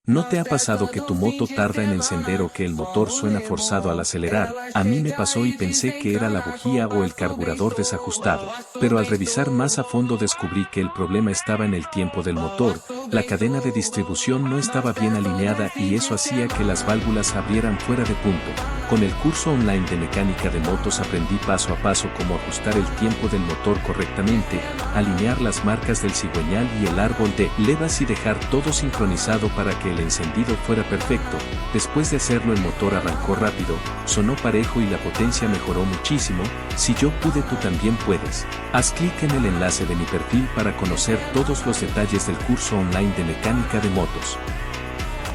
¿No te ha pasado que tu moto tarda en encender o que el motor suena forzado al acelerar? A mí me pasó y pensé que era la bujía o el carburador desajustado, pero al revisar más a fondo descubrí que el problema estaba en el tiempo del motor, la cadena de distribución no estaba bien alineada y eso hacía que las válvulas abrieran fuera de punto. Con el curso online de mecánica de motos aprendí paso a paso cómo ajustar el tiempo del motor correctamente, alinear las marcas del cigüeñal y el árbol de levas y dejar todo sincronizado para que el encendido fuera perfecto. Después de hacerlo el motor arrancó rápido, sonó parejo y la potencia mejoró muchísimo. Si yo pude, tú también puedes. Haz clic en el enlace de mi perfil para conocer todos los detalles del curso online de mecánica de motos.